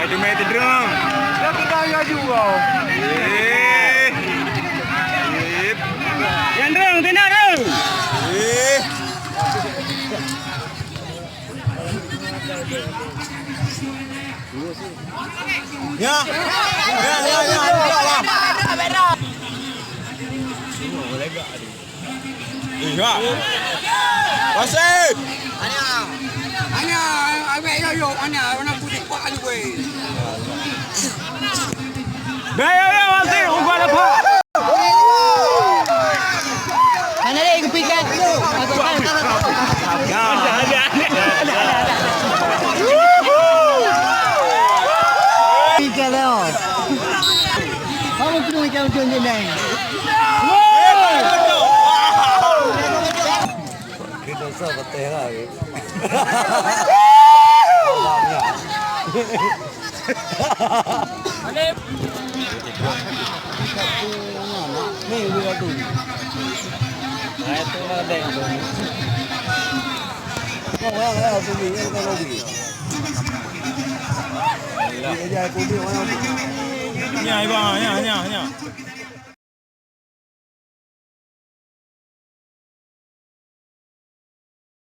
Dia main terdrung. Dah kena juga. Yang drung, tenang drung. Ya. Ya. Wasip. Hanya awak yo hanya orang putih kuat aja gue. Gaya wasip, ubah apa? Mana dia ikut pikat? Pikat leo. Kamu perlu ikan macam ni. Kita sah betul lagi. Ni dia tu. Itu ada tu. Orang tu ni kan lagi. Dia jadi aku dia orang. Nya, ibang, nya.